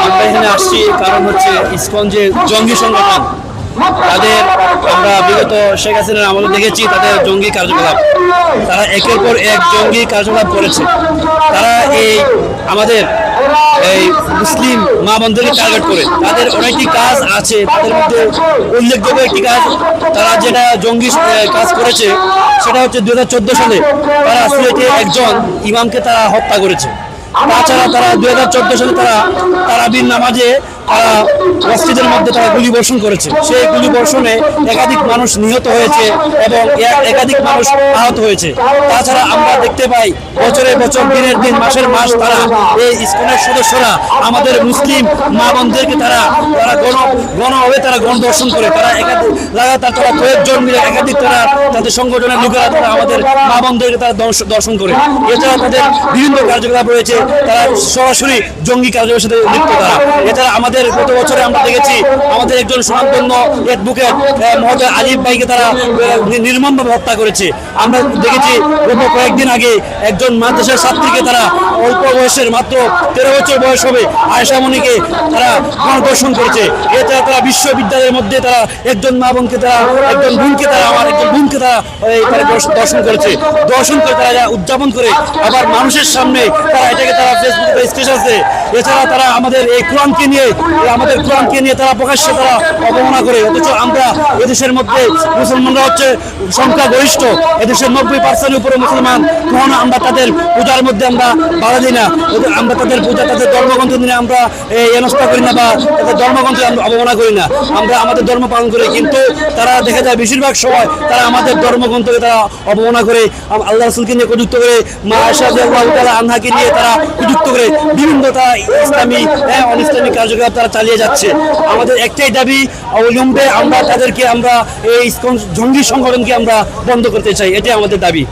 আমরা এখানে আসছি কারণ হচ্ছে ইসকন যে জঙ্গি সংগঠন, তাদের আমরা বিগত শেখ হাসিনার আমলে দেখেছি তাদের জঙ্গি কার্যকলাপ। তারা একের পর এক জঙ্গি কার্যকলাপ করেছে। তারা আমাদের এই মুসলিম মা বোনদেরকে টার্গেট করে তাদের অনেকটি কাজ আছে। তাদের মধ্যে উল্লেখযোগ্য একটি কাজ, তারা যেটা জঙ্গি কাজ করেছে সেটা হচ্ছে 2014 সালে তারা সিলেটে একজন ইমামকে তারা হত্যা করেছে। তাছাড়া তারা 2014 সালে তারা তারাবির নামাজে তারা মসজিদের মধ্যে তারা গুলি বর্ষণ করেছে। সেই গুলি বর্ষণে একাধিক মানুষ নিহত হয়েছে এবং একাধিক মানুষ আহত হয়েছে। তাছাড়া আমরা দেখতে পাই বছরের বছর, দিনের দিন, মাসের মাস তারা এই ইসকনের সদস্যরা আমাদের মুসলিম মা বোনদেরকে তারা গণভাবে তারা গণধর্ষণ করে। তারা লাগাতার তারা কয়েকজন মিলে একাধিক তারা তাদের সংগঠনের লোকেরা তারা আমাদের মা বোনদেরকে তারা দর্শন করে। এছাড়া তাদের বিভিন্ন কার্যকলাপ রয়েছে, তারা সরাসরি জঙ্গি কার্যকলাপের সাথে লিপ্ত। তারা এছাড়া আমাদের গত বছরে আমরা দেখেছি আমাদের একজন সুনামধন্য অ্যাডভোকেট মহোদয় আলিফ ভাইকে তারা নির্মমভাবে হত্যা করেছে। আমরা দেখেছি গত কয়েকদিন আগে একজন মাদ্রাসার ছাত্রীকে তারা অল্প বয়সের, মাত্র 13 বছর বয়স হবে, আয়েশা মনিকে তারা গণধর্ষণ করেছে। এছাড়া তারা বিশ্ববিদ্যালয়ের মধ্যে তারা একজন মা বোনকে তারা একজন বোনকে তারা দর্শন করেছে। দর্শন করে তারা উদযাপন করে আবার মানুষের সামনে তারা এটাকে তারা ফেসবুকে স্ট্যাটাস দেয়। এছাড়া তারা আমাদের এই কোরআনকে নিয়ে তারা প্রকাশ্যে তারা অবমাননা করে। অথচ আমরা এদেশের মধ্যে মুসলমানরা হচ্ছে সংখ্যাগরিষ্ঠ, এদেশের 90% উপরে মুসলমান। কখনো আমরা তাদের পূজার মধ্যে আমরা বাধা দিই না, আমরা তাদের পূজা, তাদের ধর্মগ্রন্থ নিয়ে আমরা হেনস্থা করি না বা তাদের ধর্মগ্রন্থে আমরা অবমাননা করি না। আমরা আমাদের ধর্ম পালন করি, কিন্তু তারা দেখা যায় বেশিরভাগ সময় তারা আমাদের ধর্মগ্রন্থকে তারা অবমাননা করে, আল্লাহ রাসূলকে নিয়ে প্রযুক্ত করে, মা আয়েশা রাদিয়াল্লাহু তাআলা আনহাকে নিয়ে তারা প্রযুক্ত করে বিভিন্ন তারা ইসলামী অনিসলামিক কার্যকলাপ তারা চালিয়ে যাচ্ছে। আমাদের একটাই দাবি, অবিলম্বে আমরা তাদেরকে এই জঙ্গি সংগঠনকে আমরা বন্ধ করতে চাই। এটাই আমাদের দাবি।